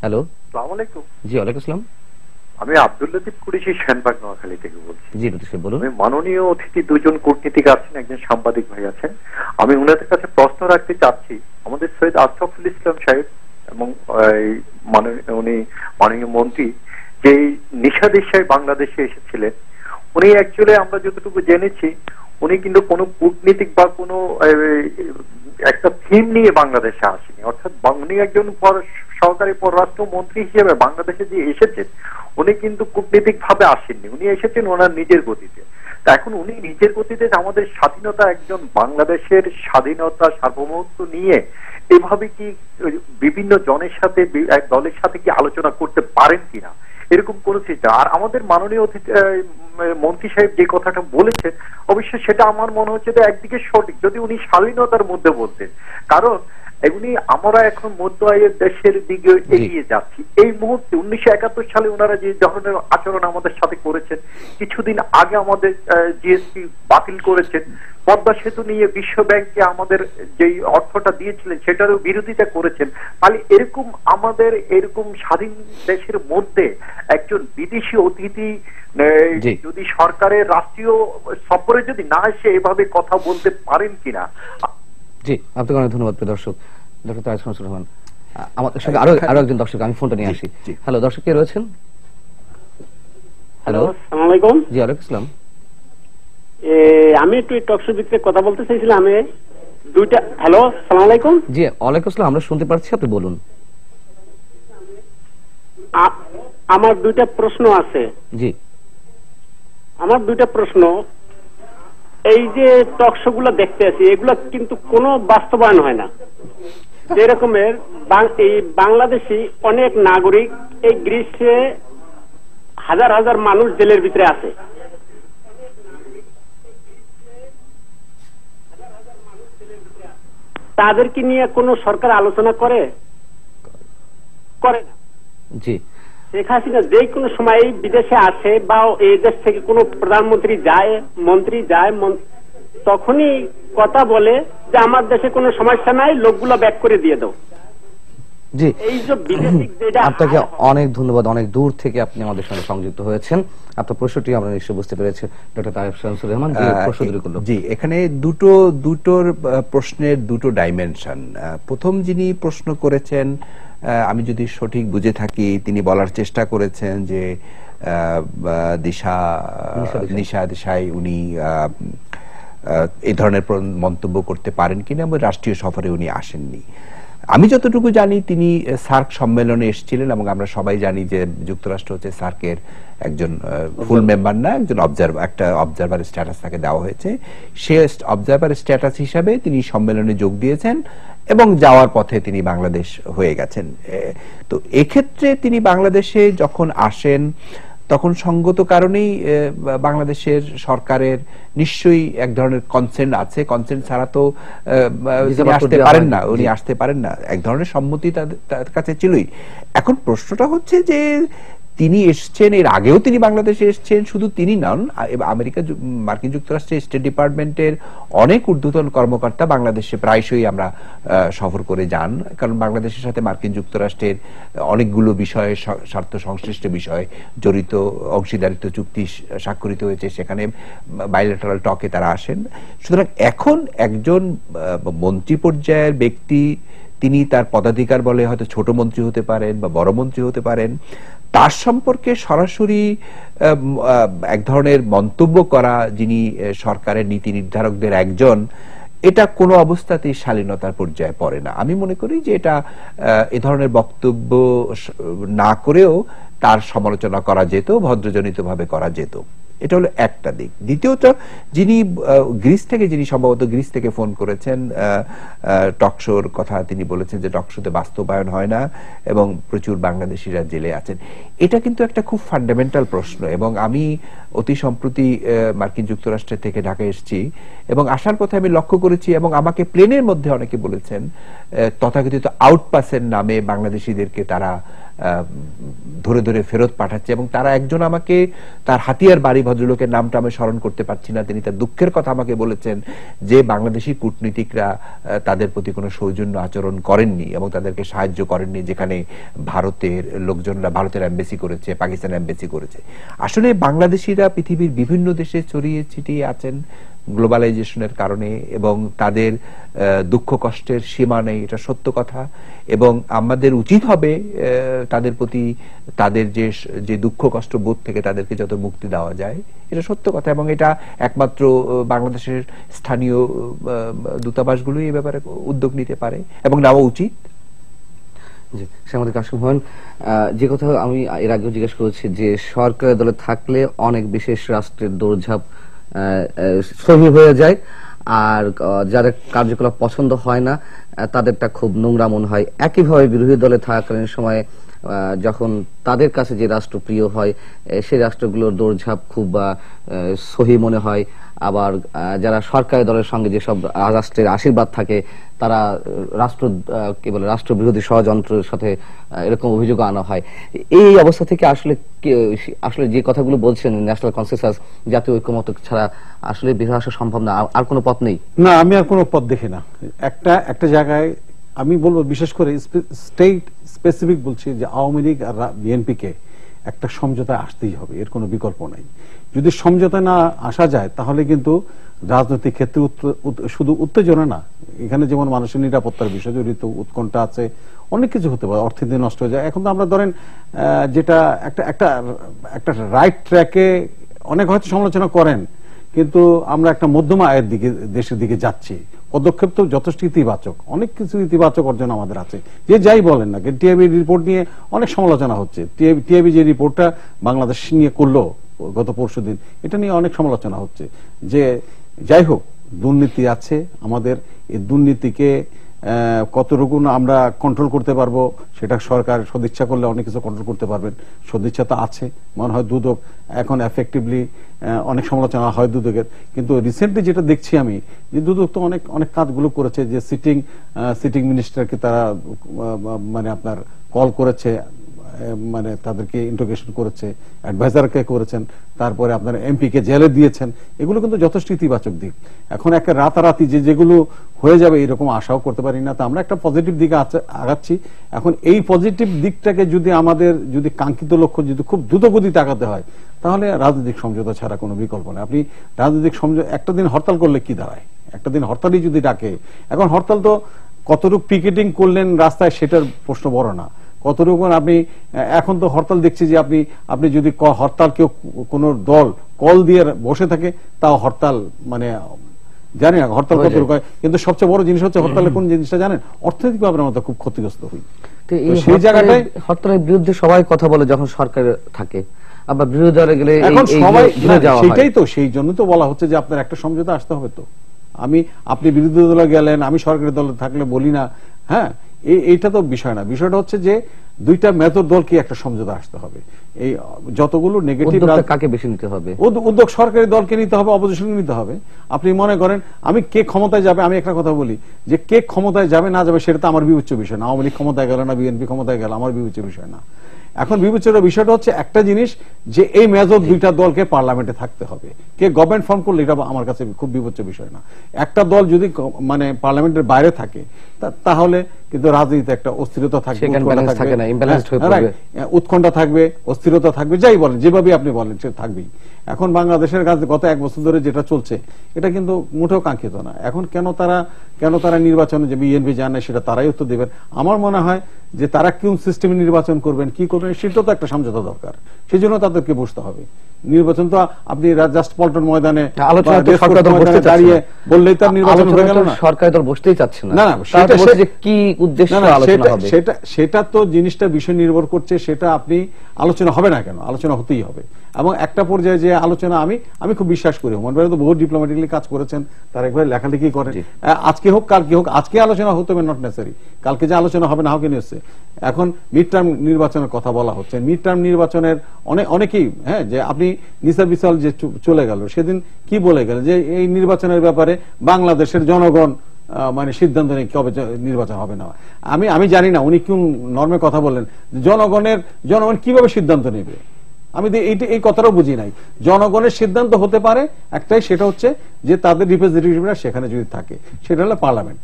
হ্যালো, আসসালামু আলাইকুম। জি ওয়ালাইকুম আসসালাম। আমি আব্দুল লতিফ কুরেশি, সেনবাগ, নোয়াখালী থেকে বলছি। জি লতিফ বলুন। আমি মাননীয় অতিথি দুজন কূটনীতিক আছেন, একজন সাংবাদিক ভাই আছেন। আমি ওনাদের কাছে প্রশ্ন রাখতে চাচ্ছি। আমাদের সৈয়দ আশরাফুল ইসলাম সাহেব এবং উনি মাননীয় মন্ত্রী যে নিশাদ সাহেব বাংলাদেশে এসেছিলেন, উনি অ্যাকচুয়ালি আমরা যতটুকু জেনেছি উনি কিন্তু কোনো কূটনীতিক বা কোনো একটা থিম নিয়ে বাংলাদেশে আসেনি। অর্থাৎ উনি একজন সহকারী পররাষ্ট্র মন্ত্রী হিসেবে বাংলাদেশে যে এসেছেন, উনি কিন্তু কূটনীতিক ভাবে আসেননি, উনি এসেছেন ওনার নিজের গতিতে। তা এখন উনি নিজের গতিতে আমাদের স্বাধীনতা, একজন বাংলাদেশের স্বাধীনতা সার্বভৌমত্ব নিয়ে এভাবে কি বিভিন্ন জনের সাথে, এক দলের সাথে কি আলোচনা করতে পারেন কিনা, এরকম কোন চিন্তা। আর আমাদের মাননীয় মন্ত্রী সাহেব যে কথাটা বলেছেন, অবশ্যই সেটা আমার মনে হচ্ছে যে একদিকে সঠিক, যদি উনি স্বাধীনতার মধ্যে বলতেন। কারণ এগুলি আমরা এখন মধ্য আয়ের দেশের দিকে এগিয়ে যাচ্ছি। এই মুহূর্তে 1971 সালে ওনারা যে ধরনের আচরণ আমাদের সাথে করেছেন, কিছুদিন আগে আমাদের জিএসটি বাতিল করেছেন, পদ্মা সেতু নিয়ে বিশ্ব ব্যাংকে আমাদের যেই অর্থটা দিয়েছিলেন সেটারও বিরোধিতা করেছেন। তাহলে এরকম আমাদের এরকম স্বাধীন দেশের মধ্যে একজন বিদেশি অতিথি যদি সরকারের রাষ্ট্রীয় সফরে যদি না এসে এভাবে কথা বলতে পারেন কিনা। জি, আপনাকে অনেক ধন্যবাদ প্রিয় দর্শক। ডক্টর তারেক শামসুর রহমান, আমাদের সঙ্গে আরো একজন দর্শক, আমি ফোনটা নিয়ে আসি। হ্যালো দর্শক, কে রয়েছেন? হ্যালো, আসসালামু আলাইকুম। জি, ওয়ালাইকুম আসসালাম। আমি একটু টকশো ভিত্তিক কথা বলতে চাইছিলাম। আমি দুইটা, হ্যালো, আসসালামু আলাইকুম। জি, ওয়ালাইকুম আসসালাম, আমরা শুনতে পাচ্ছি, আপনি বলুন। আমার দুইটা প্রশ্ন আছে। জি, আমার দুইটা প্রশ্ন। এই যে টকশো গুলো দেখতে আছি, এগুলো কিন্তু কোনো বাস্তবায়ন হয় না। যেরকমের এই বাংলাদেশি অনেক নাগরিক এই গ্রীষ্মে হাজার হাজার মানুষ জেলের ভিতরে আছে। তাদেরকে নিয়ে কোনো সরকার আলোচনা করে না। জি, শেখ হাসিনা যে কোনো সময় বিদেশে আসে বা এই দেশ থেকে কোনো প্রধানমন্ত্রী যায়, মন্ত্রী যায়, তখনই কথা বলে যে আমার দেশে কোনো সমস্যা নাই, লোকগুলো ব্যাক করে দিয়ে দাও। জি, এই যে বিদেশি, আপনাকে অনেক ধন্যবাদ, অনেক দূর থেকে আপনি আমাদের সঙ্গে সংযুক্ত হয়েছেন। আপনার প্রশ্নটি আমরা নিশ্চয়ই বুঝতে পেরেছি। ডক্টর তারেক শামসুর রহমান প্রশ্ন দূর করলো। জি, এখানে দুটোর প্রশ্নের দুটো ডাইমেনশন। প্রথম যিনি প্রশ্ন করেছেন, আমি যদি সঠিক বুঝে থাকি, তিনি বলার চেষ্টা করেছেন যে নিশা দেশাই উনি এই ধরনের মন্তব্য করতে পারেন কিনা, এবং রাষ্ট্রীয় সফরে উনি আসেননি। আমি যতটুকু জানি তিনি সার্ক সম্মেলনে এসেছিলেন, এবং আমরা সবাই জানি যে যুক্তরাষ্ট্র হচ্ছে সার্কের একজন ফুল মেম্বার না, একজন একটা অবজারভার স্ট্যাটাস তাকে দেওয়া হয়েছে। সে অবজারভার স্ট্যাটাস হিসাবে তিনি সম্মেলনে যোগ দিয়েছেন এবং যাওয়ার পথে তিনি বাংলাদেশ হয়ে গেছেন। তো এক্ষেত্রে তিনি বাংলাদেশে যখন আসেন, তখন সঙ্গত কারণেই বাংলাদেশের সরকারের নিশ্চয়ই এক ধরনের কনসেন্ট আছে। কনসেন্ট ছাড়া তো আসতে পারেন না, উনি আসতে পারেন না। এক ধরনের সম্মতি তাদের কাছে ছিলই। এখন প্রশ্নটা হচ্ছে যে তিনি এসছেন, এর আগেও তিনি বাংলাদেশে এসছেন, শুধু তিনি নন, মার্কিন যুক্তরাষ্ট্রের স্টেট ডিপার্টমেন্টের অনেক ঊর্ধ্বতন কর্মকর্তা বাংলাদেশে প্রায়শই আমরা সফর করে যান। কারণ বাংলাদেশের সাথে মার্কিন যুক্তরাষ্ট্রের অনেকগুলো বিষয়ে, স্বার্থ সংশ্লিষ্ট বিষয়ে জড়িত অংশীদারিত্ব চুক্তি স্বাক্ষরিত হয়েছে, সেখানে বাইলেটারাল টকে তারা আসেন। সুতরাং এখন একজন মন্ত্রী পর্যায়ের ব্যক্তি, তিনি তার পদাধিকার বলে হয়তো ছোট মন্ত্রী হতে পারেন বা বড় মন্ত্রী হতে পারেন, তার সম্পর্কে সরাসরি এক ধরনের মন্তব্য করা যিনি সরকারের নীতি নির্ধারকদের একজন, এটা কোনো অবস্থাতেই শালীনতার পর্যায়ে পড়ে না। আমি মনে করি যে এটা এ ধরনের বক্তব্য না করেও তার সমালোচনা করা যেত, ভদ্রজনিতভাবে করা যেত। এটা হলো একটা দিক। দ্বিতীয়ত, যিনি সম্ভবত গ্রিস থেকে ফোন করেছেন, টকশোর কথা তিনি বলেছেন যে টকশোতে বাস্তবায়ন হয় না এবং প্রচুর বাংলাদেশিরা জেলে আছেন। এটা কিন্তু একটা খুব ফান্ডামেন্টাল প্রশ্ন। এবং আমি অতি সম্প্রতি মার্কিন যুক্তরাষ্ট্রের থেকে ঢাকায় এসেছি, এবং আসার পথে আমি লক্ষ্য করেছি, এবং আমাকে প্লেনের মধ্যে অনেকে বলেছেন, তথাকথিত আউটপাসের নামে বাংলাদেশিদেরকে তারা ধরে ধরে ফেরত পাঠাচ্ছে। এবং তারা একজন আমাকে, তার হাতিয়ার বাড়ি ভদ্রলোকের নামটা আমি স্মরণ করতে পারছি না, তিনি তার দুঃখের কথা আমাকে বলেছেন যে বাংলাদেশি কূটনীতিকরা তাদের প্রতি কোনো সৌজন্য আচরণ করেননি এবং তাদেরকে সাহায্য করেননি, যেখানে ভারতের লোকজনরা ভারতের এমবেসি করেছে, পাকিস্তান এমবেসি করেছে। আসলে বাংলাদেশিরা পৃথিবীর বিভিন্ন দেশে ছড়িয়ে ছিটিয়ে আছেন, গ্লোবালাইজেশনের কারণে, এবং তাদের দুঃখ কষ্টের সীমা নেই, এটা সত্য কথা। এবং আমাদের উচিত হবে তাদের প্রতি তাদের যে দুঃখ কষ্ট বোধ থেকে তাদেরকে যত মুক্তি দেওয়া যায়, এটা সত্য কথা। এবং এটা একমাত্র বাংলাদেশের স্থানীয় দূতাবাসগুলোই এই ব্যাপারে উদ্যোগ নিতে পারে এবং নেওয়া উচিত। জি, আমাদের কাশিম হুমায়ুন, যে কথা আমি এর আগেও জিজ্ঞেস করেছি যে সরকারের দলে থাকলে অনেক বিশেষ রাষ্ট্রের দৌড়ঝাঁপ সহি হয়ে যায়, আর যাদের কার্যকলাপ পছন্দ হয় না তাদেরটা খুব নোংরা মনে হয়। একইভাবে বিরোধী দলে থাকাকালীন সময়ে যখন তাদের কাছে যে রাষ্ট্র প্রিয় হয় সেই রাষ্ট্রগুলোর দৌড়ঝাঁপ খুব সহি মনে হয়। আবার যারা সরকারি দলের সঙ্গে যেসব রাষ্ট্রের আশীর্বাদ থাকে তারা রাষ্ট্র বিরোধী ষড়যন্ত্রের সাথে এরকম অভিযোগ আনা হয়। এই অবস্থা থেকে আসলে যে কথাগুলো বলছেন ন্যাশনাল কনসেনসাস, জাতীয় ঐক্যমত ছাড়া আসলে বের আসা সম্ভব না, আর কোনো পথ নেই? না, আমি আর কোনো পথ দেখি না। একটা জায়গায় আমি বলবো, বিশেষ করে স্টেট স্পেসিফিক বলছি, যে আওয়ামী লীগ আর বিএনপি কে একটা সমঝোতায় আসতেই হবে, এর কোনো বিকল্প নাই। যদি সমঝোতা না আসা যায় তাহলে কিন্তু রাজনৈতিক ক্ষেত্রে শুধু উত্তেজনা না, এখানে যেমন মানুষের নিরাপত্তার বিষয় জড়িত, উৎকণ্ঠা আছে, অনেক কিছু হতে পারে, অর্থনীতি নষ্ট হয়ে যায়। এখন তো আমরা ধরেন যেটা একটা রাইট ট্র্যাকে অনেক হয়তো সমালোচনা করেন, কিন্তু আমরা একটা মধ্যম আয়ের দিকে দেশের দিকে যাচ্ছি। পদক্ষেপ তো যথেষ্ট ইতিবাচক, অনেক কিছু ইতিবাচক অর্জন আমাদের আছে। যে যাই বলেন না, টিআইবি রিপোর্ট নিয়ে অনেক সমালোচনা হচ্ছে। টিআইবি যে রিপোর্টটা বাংলাদেশ নিয়ে করলো গত পরশুদিন, এটা নিয়ে অনেক সমালোচনা হচ্ছে। যে যাই হোক, দুর্নীতি আছে আমাদের, এই দুর্নীতিকে কতটুকু আমরা কন্ট্রোল করতে পারবো সেটা সরকার সদিচ্ছা করলে অনেক কিছু কন্ট্রোল করতে পারবেন। সদিচ্ছা তো আছে, মনে হয় দুদক এখন এফেক্টিভলি, অনেক সমালোচনা হয় দুদকের, কিন্তু রিসেন্টলি যেটা দেখছি আমি, যে দুদক তো অনেক কাজগুলো করেছে। যে সিটিং মিনিস্টারকে তারা মানে আপনার কল করেছে, মানে তাদেরকে ইন্টারোগেশন করেছে, অ্যাডভাইজারকে করেছেন, তারপরে আপনার এমপি কে জেলে দিয়েছেন। এগুলো কিন্তু যথেষ্ট ইতিবাচক দিক। এখন একটা রাতারাতি যেগুলো হয়ে যাবে এরকম আশাও করতে পারি না। তো আমরা একটা পজিটিভ দিকে আগাচ্ছি। এখন এই পজিটিভ দিকটাকে যদি কাঙ্ক্ষিত লক্ষ্য যদি খুব দ্রুতগতিতে আগাতে হয়, তাহলে রাজনৈতিক সমঝোতা ছাড়া কোনো বিকল্প নেই। আপনি রাজনৈতিক সমঝোতা একটা দিন হরতাল করলে কি দাঁড়ায়? একটা দিন হরতালই যদি ডাকে, এখন হরতাল তো কতটুকু পিকেটিং করলেন রাস্তায় সেটার প্রশ্ন বড় না, কতটুকু আপনি এখন তো হরতাল দেখছি যে আপনি যদি হরতাল কেউ কোন দল কল দিয়ে বসে থাকে, তাও হরতাল মানে জানি না হরতাল কতটুকু হয়। কিন্তু সবচেয়ে বড় জিনিস হচ্ছে হরতালের কোন জিনিসটা জানেন? অর্থনৈতিকভাবে আমরা খুব ক্ষতিগ্রস্ত হই। সেই জায়গাটায় হরতালের বিরুদ্ধে সবাই কথা বলে যখন সরকার থাকে, আবার বিরোধী দলে গেলে এখন সবাই সেটাই তো, সেই জন্য তো বলা হচ্ছে যে আপনার একটা সমঝোতা আসতে হবে। তো আপনি বিরোধী দলে গেলেন, আমি সরকারি দলে থাকলে বলি না, হ্যাঁ, এইটা তো বিষয় না। বিষয়টা হচ্ছে যে দুইটা মেজর দলকে একটা সমঝোতা আসতে হবে। এই যতগুলো নেগেটিভ, কাকে বেশি নিতে হবে? উদ্যোগ সরকারি দলকে নিতে হবে, অপোজিশন নিতে হবে। আপনি মনে করেন আমি কে ক্ষমতায় যাবে, আমি একটা কথা বলি যে কে ক্ষমতায় যাবে না যাবে সেটা তো আমার বিবেচ্য বিষয় না। আওয়ামী লীগ ক্ষমতায় গেল না বিএনপি ক্ষমতায় গেল, আমার বিবেচ্য বিষয় না। এখন বিবেচনার বিষয়টা হচ্ছে একটা জিনিস, যে এই মেজর দুইটা দলকে পার্লামেন্টে থাকতে হবে। কে গভর্নমেন্ট ফর্ম করলে এটা আমার কাছে খুব বিবেচ্য বিষয় না। একটা দল যদি মানে পার্লামেন্টের বাইরে থাকে তাহলে কিন্তু রাজনীতিতে একটা অস্থিরতা থাকবে, উৎকণ্ঠা থাকবে, অস্থিরতা থাকবে, যাই বলেন, যেভাবে আপনি বলেন সে থাকবেই। এখন বাংলাদেশের কাছে গত এক বছর ধরে যেটা চলছে এটা কিন্তু মোটেও কাঙ্ক্ষিত না। এখন কেন তারা নির্বাচনে যে বিএনপি জানে সেটা তারাই উত্তর দেবেন। আমার মনে হয় যে তারা কোন সিস্টেমে নির্বাচন করবেন, কি করবেন, সেটা তো একটা সমঝোতা দরকার। সেই জন্য তাদেরকে বসতে হবে। নির্বাচন তো আপনি জাস্ট পল্টন ময়দানে দাঁড়িয়ে বললেই তার নির্বাচন হয়ে গেল না। সরকারি দল বসতেই চাচ্ছে না। কি উদ্দেশ্য আলোচনা হবে সেটা তো জিনিসটা বিষয় নির্ভর করছে। সেটা আপনি আলোচনা হবে না কেন? আলোচনা হতেই হবে। এবং একটা পর্যায়ে যে আলোচনা আমি খুব বিশ্বাস করি, হুমায়ুন ভাই তো বহু ডিপ্লোম্যাটিকলি কাজ করেছেন, তার একবার লেখালেখি করেন, আজকে হোক কালকে হোক, আজকে আলোচনা হতে হবে নট নেসেসারি, কালকে যে আলোচনা হবে না হোক নিচ্ছে। এখন মিড টার্ম নির্বাচনের কথা বলা হচ্ছে। মিড টার্ম নির্বাচনের অনেকেই, হ্যাঁ, যে আপনি নিসা বিশাল যে চলে গেল সেদিন কি বলে গেল যে এই নির্বাচনের ব্যাপারে বাংলাদেশের জনগণ মানে সিদ্ধান্ত নেই কবে নির্বাচন হবে না। আমি জানি না উনি কোন নর্মে কথা বললেন, জনগণ কিভাবে সিদ্ধান্ত নেবে। আমি এই কথাটাও বুঝি নাই। জনগণের সিদ্ধান্ত হতে পারে একটাই, সেটা হচ্ছে যে তাদের রিপ্রেজেন্টেটিভরা সেখানে যদি থাকে, সেটা হলো পার্লামেন্ট।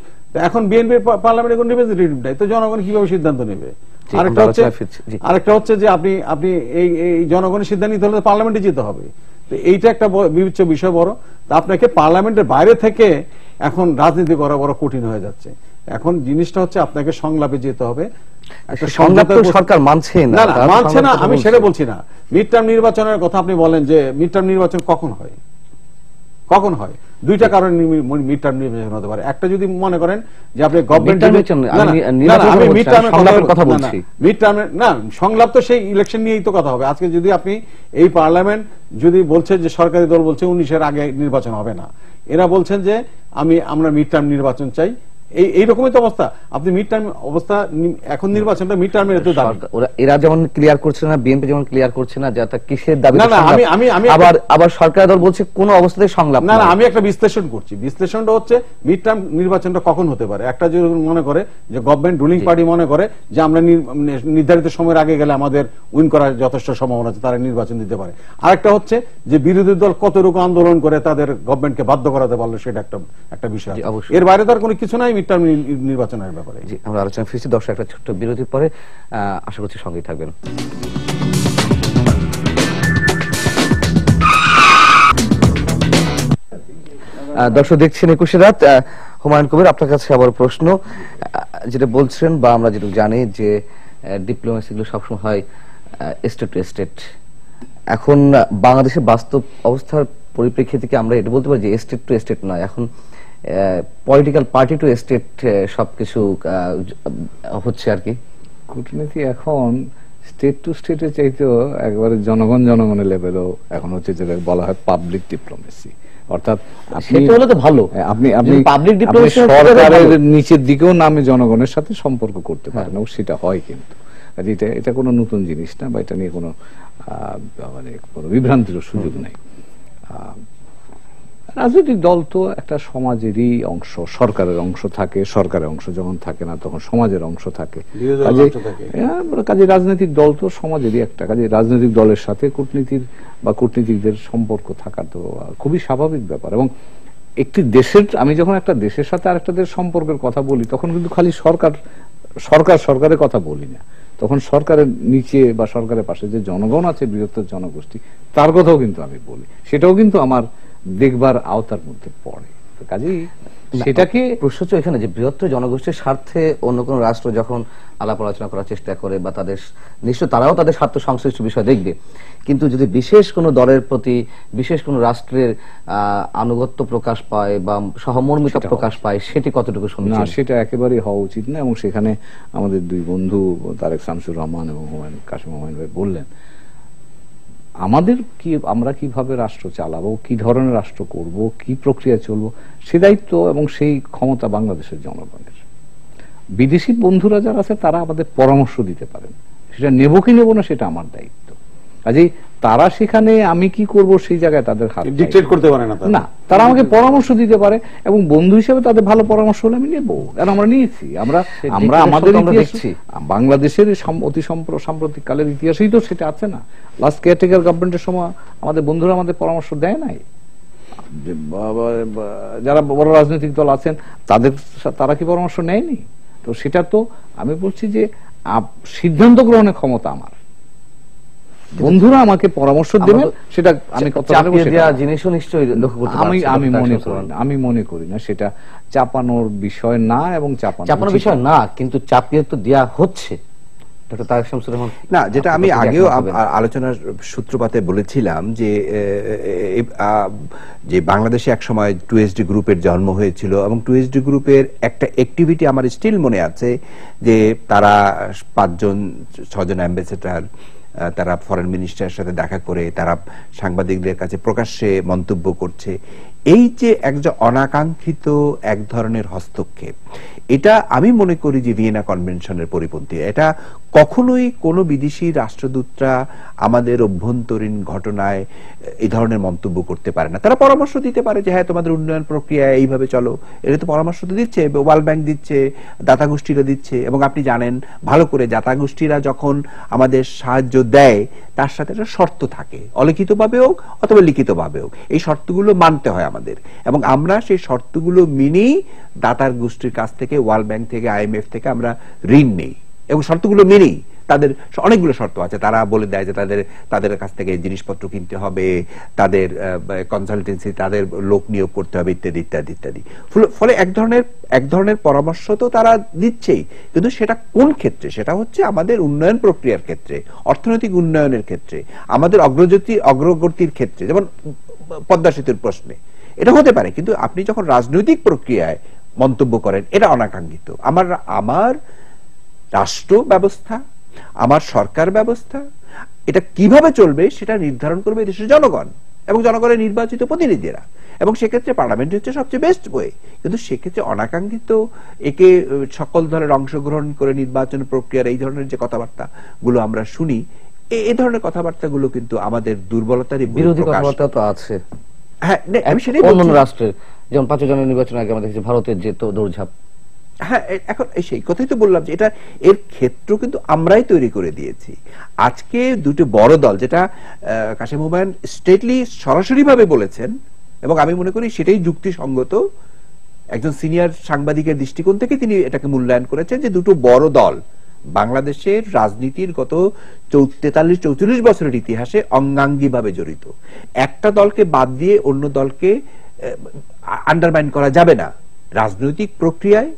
এখন বিএনপির পার্লামেন্টে কোন রিপ্রেজেন্টেটিভ নাই, তো জনগণ কিভাবে সিদ্ধান্ত নেবে? আরেকটা হচ্ছে যে আপনি এই জনগণের সিদ্ধান্ত নিতে হলে পার্লামেন্টে যেতে হবে। তো এইটা একটা বিবেচ্য বিষয় বড়। তা আপনাকে পার্লামেন্টের বাইরে থেকে এখন রাজনীতি করা বড় কঠিন হয়ে যাচ্ছে। এখন জিনিসটা হচ্ছে আপনাকে সংলাপে যেতে হবে। একটা সংলাপ তো সরকার মানছে না, না মানছে না, আমি সেটা বলছি না। মিড টার্ম নির্বাচনের কথা আপনি বলেন যে মিড টার্ম নির্বাচন কখন হয়, কখন হয়? দুইটা কারণে মিড টার্ম নির্বাচন হতে পারে। একটা যদি মনে করেন যে আপনি গভর্নমেন্ট মিড টার্ম না, সংলাপ তো সেই ইলেকশন নিয়েই তো কথা হবে। আজকে যদি আপনি এই পার্লামেন্ট যদি বলছে যে সরকারি দল বলছে 19-এর আগে নির্বাচন হবে না, এরা বলছেন যে আমরা মিড টার্ম নির্বাচন চাই, এইরকমই তো অবস্থা। আপনি মিড টার্ম অবস্থা, এখন নির্বাচনটা মিড টার্মের এত দাবি। এরা যেমন ক্লিয়ার করছে না, বিএনপি যেমন ক্লিয়ার করছে না যে এটা কিসের দাবি। না আমি আবার সরকারি দল বলছে কোন অবস্থাতেই সংলাপ না। আমি একটা বিশ্লেষণ করছি। বিশ্লেষণটা হচ্ছে মিড টার্ম নির্বাচনটা কখন হতে পারে। একটা যদি মনে করে যে গভর্নমেন্ট রুলিং পার্টি মনে করে যে আমরা নির্ধারিত সময়ের আগে গেলে আমাদের উইন করার যথেষ্ট সম্ভাবনা আছে, তারা নির্বাচন দিতে পারে। আরেকটা হচ্ছে যে বিরোধী দল কতটুকু আন্দোলন করে তাদের গভর্নমেন্টকে বাধ্য করাতে পারলো, সেটা একটা বিষয়। এর বাইরে তার কোনো কিছু নাই মিড টার্ম নির্বাচনের ব্যাপারে। জি, আমরা আলোচনা ফিরছি। দর্শক, একটা ছোট্ট বিরতির পরে আশা করছি সঙ্গেই থাকবেন। দর্শক, দেখছেন 21 রাত। হুমায়ুন কবির, আপনার কাছে আবার প্রশ্ন। যেটা বলছেন বা আমরা যেটা জানি যে ডিপ্লোমেসি গুলো সবসময় হয় স্টেট টু স্টেট। এখন বাংলাদেশের বাস্তব অবস্থার পরিপ্রেক্ষিতে থেকে আমরা এটা বলতে পারি যে স্টেট টু স্টেট নয়, এখন পলিটিক্যাল পার্টি টু স্টেট সবকিছু হচ্ছে আর কি। কূটনীতি এখন স্টেট টু স্টেটের চাইতেও একবারে জনগণের লেভেলও এখন হচ্ছে, যেটা বলা হয় পাবলিক ডিপ্লোমেসি। অর্থাৎ সেটা হলে তো ভালো। আপনি পাবলিক ডিপ্লোমেসি সরকারের নিচের দিকেও নামে জনগণের সাথে সম্পর্ক করতে পারেন, সেটা হয়। কিন্তু এটা কোনো নতুন জিনিস না, বা এটা নিয়ে কোনো কোনো বিভ্রান্তির সুযোগ নেই। রাজনৈতিক দল তো একটা সমাজেরই অংশ, সরকারের অংশ থাকে। সরকারের অংশ যখন থাকে না, তখন সমাজের অংশ থাকে। কাজে রাজনৈতিক দল তো সমাজেরই একটা। কাজে রাজনৈতিক দলের সাথে কূটনীতির বা কূটনীতিকদের সম্পর্ক থাকা তো খুবই স্বাভাবিক ব্যাপার। এবং একটি দেশের, আমি যখন একটা দেশের সাথে আরেকটা দেশের সম্পর্কের কথা বলি, তখন কিন্তু খালি সরকারের কথা বলি না, তখন সরকারের নিচে বা সরকারের পাশে যে জনগণ আছে, বৃহত্তর জনগোষ্ঠী, তার কথাও কিন্তু আমি বলি। সেটাও কিন্তু আমার দেখবার আওতার মধ্যে পড়ে। কাজেই সেটাকে প্রশ্ন হচ্ছে এখানে যে বৃহত্তর জনগোষ্ঠীর স্বার্থে অন্য কোন রাষ্ট্র যখন আলাপ আলোচনা করার চেষ্টা করে বা তাদের নিশ্চয় তারাও তাদের স্বার্থ সংশ্লিষ্ট বিষয় দেখবে, কিন্তু যদি বিশেষ কোনো দলের প্রতি বিশেষ কোনো রাষ্ট্রের আনুগত্য প্রকাশ পায় বা সহমর্মিতা প্রকাশ পায়, সেটি কতটুকু শুনছি না, সেটা একেবারেই হওয়া উচিত না। এবং সেখানে আমাদের দুই বন্ধু তারেক শামসুর রহমান এবং কাশিম হুমায়ুন ভাই বললেন, আমরা কিভাবে রাষ্ট্র চালাবো, কি ধরনের রাষ্ট্র করব, কি প্রক্রিয়া চলবো, সে দায়িত্ব এবং সেই ক্ষমতা বাংলাদেশের জনগণের। বিদেশি বন্ধুরা যারা আছে তারা আমাদের পরামর্শ দিতে পারেন, সেটা নেব কি নেব না সেটা আমার দায়িত্ব। কাজেই তারা সেখানে আমি কি করব সেই জায়গায় তাদের হাত ডিক্টেট করতে পারে না, তারা আমাকে পরামর্শ দিতে পারে এবং বন্ধু হিসেবে তাদের ভালো পরামর্শ হলে আমি নেব। কারণ আমরা নিয়েছি, আমরা আমাদের দেখছি বাংলাদেশের অতি সাম্প্রতিক কালের ইতিহাসেই তো সেটা আছে না। লাস্ট কেয়ারটেকার গভর্নমেন্টের সময় আমাদের বন্ধুরা আমাদের পরামর্শ দেয় নাই। যারা বড় রাজনৈতিক দল আছেন তারা কি পরামর্শ নেয়নি? তো সেটা তো আমি বলছি যে সিদ্ধান্ত গ্রহণের ক্ষমতা আমার, বন্ধুরা আমাকে পরামর্শ দেবেন, সেটা আমি আমি মনে করি না সেটা চাপানোর বিষয় না, এবং চাপানোর বিষয় না, কিন্তু চাপিয়ে তো দেয়া হচ্ছে। না, যেটা আমি আগেও আলোচনার সূত্রপাতে বলেছিলাম যে বাংলাদেশে এক সময় 2SD গ্রুপের জন্ম হয়েছিল, এবং 2SD গ্রুপের একটা অ্যাক্টিভিটি আমার স্টিল মনে আছে, যে তারা 5-6জন অ্যাম্বাসেডর, তারা ফরেন মিনিস্টারের সাথে দেখা করে তারা সাংবাদিকদের কাছে প্রকাশ্যে মন্তব্য করছে। এই যে একজন অনাকাঙ্ক্ষিত এক ধরনের হস্তক্ষেপ, এটা আমি মনে করি যে ভিয়েনা কনভেনশনের পরিপন্থী। এটা কখনোই কোনো বিদেশি রাষ্ট্রদূতরা আমাদের অভ্যন্তরীণ ঘটনায় এই ধরনের মন্তব্য করতে পারে না। তারা পরামর্শ দিতে পারে যে হ্যাঁ, তোমাদের উন্নয়ন প্রক্রিয়া এইভাবে চলো, এটা তো পরামর্শ তো দিচ্ছে, ওয়ার্ল্ড ব্যাংক দিচ্ছে, দাতা গোষ্ঠীরা দিচ্ছে। এবং আপনি জানেন ভালো করে, দাতা গোষ্ঠীরা যখন আমাদের সাহায্য দেয় তার সাথে একটা শর্ত থাকে, অলিখিতভাবে হোক অথবা লিখিতভাবেও। এই শর্তগুলো মানতে হয় আমাদের, এবং আমরা সেই শর্তগুলো মেনেই দাতার গোষ্ঠীর কাছ থেকে, ওয়ার্ল্ড ব্যাংক থেকে, IMF থেকে আমরা ঋণ নেই, এবং শর্তগুলো মেনেই। তাদের অনেকগুলো শর্ত আছে। তারা বলে দেয় যে তাদের কাছ থেকে জিনিসপত্র কিনতে হবে, তাদের কনসালটেন্সি, তাদের লোক নিয়োগ করতে হবে, ইত্যাদি ইত্যাদি ইত্যাদি। ফলে এক ধরনের পরামর্শ তো তারা দিচ্ছেই, কিন্তু সেটা কোন ক্ষেত্রে? সেটা হচ্ছে আমাদের উন্নয়ন প্রক্রিয়ার ক্ষেত্রে, অর্থনৈতিক উন্নয়নের ক্ষেত্রে, আমাদের অগ্রগতির ক্ষেত্রে, যেমন পদ্মা সেতুর প্রশ্নে এটা হতে পারে। কিন্তু আপনি যখন রাজনৈতিক প্রক্রিয়ায় মন্তব্য করেন, এটা অনাকাঙ্ক্ষিত। আমার রাষ্ট্র ব্যবস্থা, আমার সরকার ব্যবস্থা, এটা কিভাবে চলবে সেটা নির্ধারণ করবে দেশের জনগণ এবং জনগণের নির্বাচিত প্রতিনিধিরা, এবং সেক্ষেত্রে পার্লামেন্ট হচ্ছে সবচেয়ে বেস্ট ওয়ে। কিন্তু সেক্ষেত্রে অনাকাঙ্ক্ষিত একে সকল দলের অংশগ্রহণ করে নির্বাচন প্রক্রিয়ার এই ধরনের যে কথাবার্তা গুলো আমরা শুনি, এই ধরনের কথাবার্তা গুলো কিন্তু আমাদের দুর্বলতারই বিরোধী কথাবার্তা তো আছে। হ্যাঁ, আমি সেটাই অন্যান্য রাষ্ট্রের যেমন 5 জনের নির্বাচন আগে আমরা দেখেছি ভারতের যে দৌড়ঝাঁপ। হ্যাঁ, এখন সেই কথাই তো বললাম যে এটা এর ক্ষেত্র কিন্তু আমরাই তৈরি করে দিয়েছি। আজকে দুটো বড় দল, যেটা কাশেম হুমায়ুন স্ট্রেটলি সরাসরি ভাবে বলেছেন, এবং আমি মনে করি সেটাই যুক্তিসঙ্গত, একজন সিনিয়র সাংবাদিকের দৃষ্টিকোণ থেকে তিনি এটাকে মূল্যায়ন করেছেন, যে দুটো বড় দল বাংলাদেশের রাজনীতির গত 43-44 বছরের ইতিহাসে অঙ্গাঙ্গিভাবে জড়িত। একটা দলকে বাদ দিয়ে অন্য দলকে আন্ডারমাইন করা যাবে না। রাজনৈতিক প্রক্রিয়ায়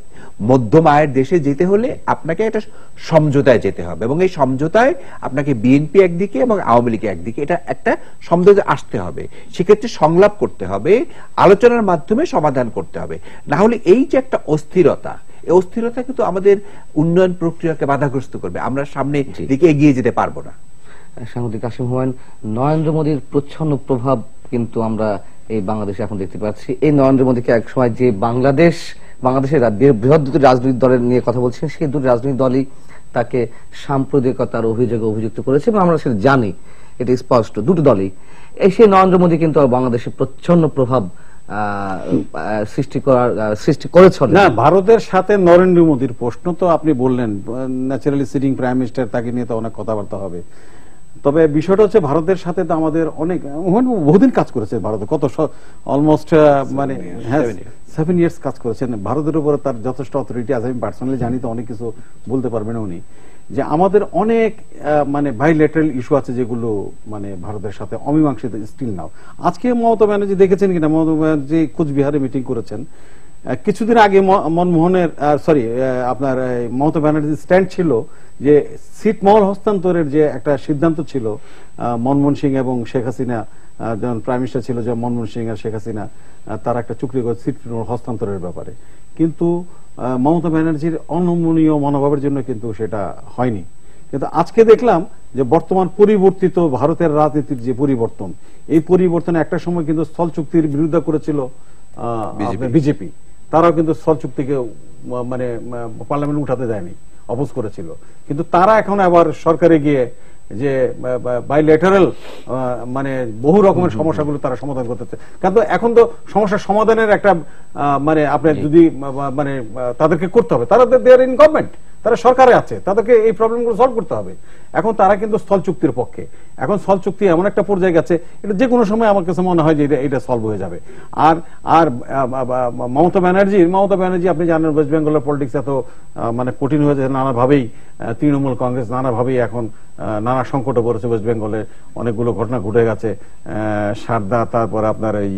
মধ্যম আয়ের দেশে যেতে হলে আপনাকে একটা সমঝোতায় যেতে হবে, এবং এই সমঝোতায় আপনাকে বিএনপি একদিকে এবং আওয়ামী লীগ একদিকে, এটা একটা সমঝোতায় আসতে হবে। সেক্ষেত্রে সংলাপ করতে হবে, আলোচনার মাধ্যমে সমাধান করতে হবে। না হলে এই যে একটা অস্থিরতা, এই অস্থিরতা কিন্তু আমাদের উন্নয়ন প্রক্রিয়াকে বাধাগ্রস্ত করবে। আমরা সামনে দিকে এগিয়ে যেতে পারবো না। সাংবাদিক কাশেম হুমায়ুন, নরেন্দ্র মোদীর প্রচ্ছন্ন প্রভাব কিন্তু আমরা এই বাংলাদেশে এখন দেখতে পাচ্ছি। এই নরেন্দ্র মোদীকে এক সময় যে বাংলাদেশের বৃহৎ দুটি রাজনৈতিক দলের নিয়ে কথা বলছেন, সেই দুটি রাজনৈতিক দলই তাকে সাম্প্রদায়িকতার অভিযোগে অভিযুক্ত করেছে, এবং আমরা সেটা জানি, এটা স্পষ্ট। দুটো দলই সেই নরেন্দ্র মোদী কিন্তু বাংলাদেশে প্রচ্ছন্ন প্রভাব সৃষ্টি করেছে না। ভারতের সাথে নরেন্দ্র মোদীর প্রশ্ন তো আপনি বললেন, ন্যাচারালি সিটিং প্রাইম মিনিস্টার, তাকে নিয়ে তো অনেক কথাবার্তা হবে। তবে বিষয়টা হচ্ছে ভারতের সাথে তো আমাদের অনেক বহুদিন কাজ করেছে ভারতে, কত অলমোস্ট মানে 7 ইয়ার্স কাজ করেছেন। ভারতের উপরে তার যথেষ্ট অথরিটি আছে। আমি পার্সোনালি জানি, তো অনেক কিছু বলতে পারবেন উনি, যে আমাদের অনেক মানে বাইলেটারাল ইস্যু আছে যেগুলো মানে ভারতের সাথে অমীমাংসিত স্টিল নাও। আজকে মমতা ব্যানার্জি দেখেছেন কিনা, মমতা ব্যানার্জি কোচবিহারে মিটিং করেছেন। কিছুদিন আগে মনমোহনের আপনার মমতা ব্যানার্জির স্ট্যান্ড ছিল যে ছিটমহল হস্তান্তরের যে একটা সিদ্ধান্ত ছিল, মনমোহন সিং এবং শেখ হাসিনা যখন প্রাইম মিনিস্টার ছিল, যে মনমোহন সিং আর শেখ হাসিনা তারা একটা চুক্তি করে ছিট হস্তান্তরের ব্যাপারে, কিন্তু মমতা ব্যানার্জির অনমনীয় মনোভাবের জন্য কিন্তু সেটা হয়নি। কিন্তু আজকে দেখলাম যে বর্তমান পরিবর্তিত ভারতের রাজনীতির যে পরিবর্তন, এই পরিবর্তনে একটা সময় কিন্তু স্থল চুক্তির বিরোধিতা করেছিল বিজেপি। তারাও কিন্তু স্থল চুক্তিকে মানে পার্লামেন্ট উঠাতে দেয়নি, অপোজ করেছিল। কিন্তু তারা এখন আবার সরকারে গিয়ে যে বাইলেটারাল মানে বহু রকমের সমস্যাগুলো তারা সমাধান করতেছে। কিন্তু এখন তো সমস্যা সমাধানের একটা মানে আপনি যদি মানে তাদেরকে করতে হবে, তারা দে আর ইন গভর্নমেন্ট, তারা সরকারে আছে, তাদেরকে এই প্রবলেমগুলো সলভ করতে হবে। এখন তারা কিন্তু স্থল চুক্তির পক্ষে। এখন স্থল চুক্তি এমন একটা পর্যায়ে গেছে, এটা যে কোনো সময় আমার কাছে মনে হয় যে এটা সলভ হয়ে যাবে। আর আর মমতা ব্যানার্জি আপনি জানেন, ওয়েস্ট বেঙ্গলের পলিটিক্স এত মানে কঠিন হয়ে যায় নানাভাবেই। তৃণমূল কংগ্রেস নানাভাবেই এখন নানা সংকটে পড়েছে। ওয়েস্ট বেঙ্গলে অনেকগুলো ঘটনা ঘটে গেছে, সারদা, তারপরে আপনার এই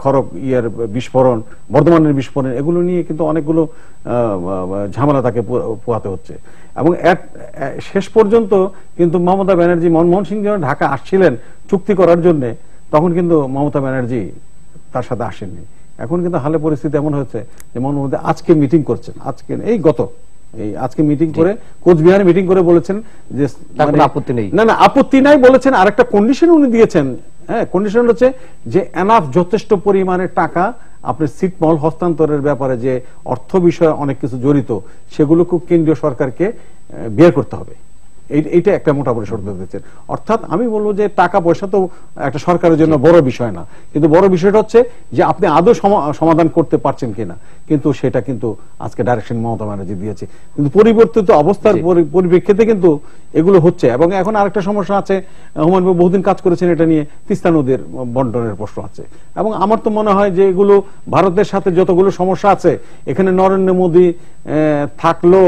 খড়গ ইয়ার বিস্ফোরণ, বর্ধমানের বিস্ফোরণ, এগুলো নিয়ে কিন্তু অনেকগুলো ঝামেলা তাকে পোহাতে হচ্ছে। এবং শেষ পর্যন্ত কিন্তু মমতা ব্যানার্জি, মনমোহন সিং যখন ঢাকা আসছিলেন চুক্তি করার জন্য, তখন কিন্তু মমতা ব্যানার্জি তার সাথে আসেননি। এখন কিন্তু হালে পরিস্থিতি এমন হয়েছে যে মনমোহন আজকে মিটিং করছেন, আজকে মিটিং করে কোচবিহারে মিটিং করে বলেছেন যে আপত্তি নেই, না আপত্তি নাই বলেছেন। আরেকটা কন্ডিশন উনি দিয়েছেন, হ্যাঁ, কন্ডিশন হচ্ছে যে এনাফ যথেষ্ট পরিমাণে টাকা আপনার ছিটমহল হস্তান্তরের ব্যাপারে যে অর্থ বিষয়ে অনেক কিছু জড়িত, সেগুলো খুব কেন্দ্রীয় সরকারকে বের করতে হবে। এইটা একটা মোটামুটি শর্ত দিচ্ছেন। অর্থাৎ আমি বলবো যে টাকা পয়সা তো একটা সরকারের জন্য বড় বিষয় না, কিন্তু বড় বিষয়টা হচ্ছে যে আপনি আদৌ সমাধান করতে পারছেন কিনা। কিন্তু সেটা কিন্তু আজকে ডাইরেকশন মমতা ব্যানার্জি দিয়েছে, কিন্তু পরিবর্তিত অবস্থার পরিপ্রেক্ষিতে কিন্তু এগুলো হচ্ছে। এবং এখন আরেকটা সমস্যা আছে, হুমায়ুন বাবু বহুদিন কাজ করেছেন এটা নিয়ে, তিস্তা নদীর বন্টনের প্রশ্ন আছে। এবং আমার তো মনে হয় যে এগুলো ভারতের সাথে যতগুলো সমস্যা আছে, এখানে নরেন্দ্র মোদী থাকলো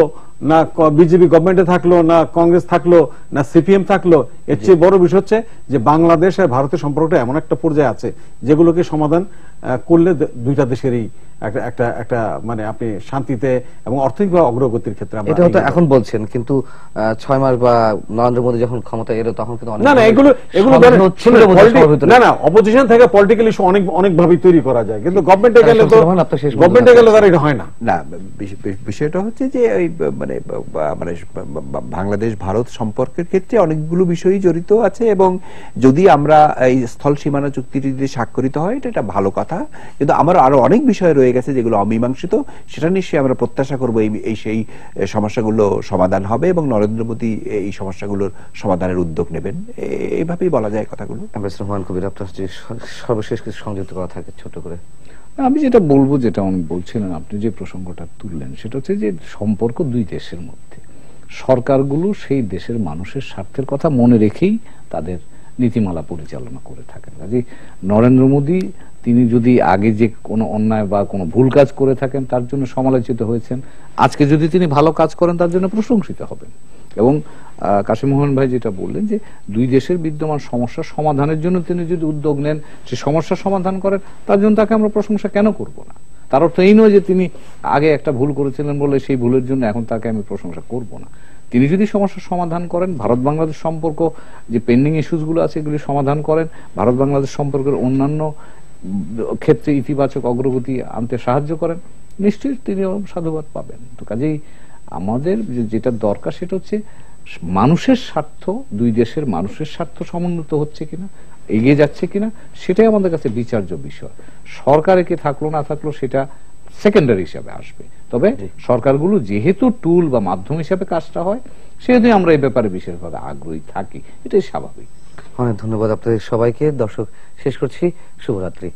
না বিজেপি গভর্নমেন্টে থাকলো, না কংগ্রেস থাকলো, না সিপিএম থাকলো, এর চেয়ে বড় বিষয় হচ্ছে যে বাংলাদেশ আর ভারতের সম্পর্কটা এমন একটা পর্যায়ে আছে যেগুলোকে সমাধান করলে দুইটা দেশেরই একটা একটা মানে আপনি শান্তিতে এবং অর্থনৈতিক অগ্রগতির ক্ষেত্রে এটা হয়তো এখন বলছেন, কিন্তু 6 মাস বা নরেন্দ্র মোদী যখন ক্ষমতা এলো তখন কিন্তু না এগুলো না না অপোজিশন থেকে পলিটিক্যাল ইস্যু অনেক ভাবে তৈরি করা যায়, কিন্তু গভর্নমেন্টে গেলে তার এটা হয় না। না বিষয়টা হচ্ছে যে ওই মানে বাংলাদেশ ভারত সম্পর্কের ক্ষেত্রে অনেকগুলো বিষয়ই জড়িত আছে, এবং যদি আমরা এই স্থল সীমানা চুক্তিটি যদি স্বাক্ষরিত হয় এটা ভালো কথা, কিন্তু আমার আরো অনেক বিষয় রয়ে গেছে যেগুলো অমীমাংসিত, সেটা নিশ্চয়ই আমরা প্রত্যাশা করবো এই সেই সমস্যাগুলো সমাধান হবে এবং নরেন্দ্র মোদী এই সমস্যাগুলোর সমাধানের উদ্যোগ নেবেন, এইভাবেই বলা যায় কথাগুলো। হুমায়ুন কবির, আপনার সর্বশেষ কিছু সংযুক্ত করা থাকে ছোট করে। আমি যেটা বলবো, যেটা উনি বলছিলেন, আপনি যে প্রসঙ্গটা তুললেন সেটা হচ্ছে যে সম্পর্ক দুই দেশের মধ্যে, সরকারগুলো সেই দেশের মানুষের স্বার্থের কথা মনে রেখেই তাদের নীতিমালা পরিচালনা করে থাকেন। কাজে নরেন্দ্র মোদী তিনি যদি আগে যে কোনো অন্যায় বা কোনো ভুল কাজ করে থাকেন তার জন্য সমালোচিত হয়েছেন, আজকে যদি তিনি ভালো কাজ করেন তার জন্য প্রশংসিত হবেন। এবং কাশিম মোহন ভাই যেটা বললেন যে দুই দেশের বিদ্যমান সমস্যার সমাধানের জন্য তিনি যদি উদ্যোগ নেন, সে সমস্যার সমাধান করেন, তার জন্য তাকে আমরা প্রশংসা কেন করব না? তার অর্থ এই নয় যে তিনি আগে একটা ভুল করেছিলেন বলে সেই ভুলের জন্য এখন তাকে আমি প্রশংসা করব না। তিনি যদি সমস্যার সমাধান করেন, ভারত বাংলাদেশ সম্পর্ক যে পেন্ডিং ইস্যুসগুলো আছে এগুলি সমাধান করেন, ভারত বাংলাদেশ সম্পর্কের অন্যান্য ক্ষেত্রে ইতিবাচক অগ্রগতি আনতে সাহায্য করেন, নিশ্চয়ই তিনিও সাধুবাদ পাবেন। তো কাজেই আমাদের যেটা দরকার সেটা হচ্ছে মানুষের স্বার্থ, দুই দেশের মানুষের স্বার্থ সমুন্নত হচ্ছে কিনা, এগিয়ে যাচ্ছে কিনা, সেটাই আমাদের কাছে বিচার্য বিষয়। সরকারে কে থাকলো না থাকলো সেটা সেকেন্ডারি হিসাবে আসবে, তবে সরকারগুলো যেহেতু টুল বা মাধ্যম হিসাবে কাজটা হয় সেহেতু আমরা এই ব্যাপারে বিশেষভাবে আগ্রহী থাকি, এটাই স্বাভাবিক। অনেক ধন্যবাদ আপনাদের সবাইকে। দর্শক, শেষ করছি, শুভরাত্রি।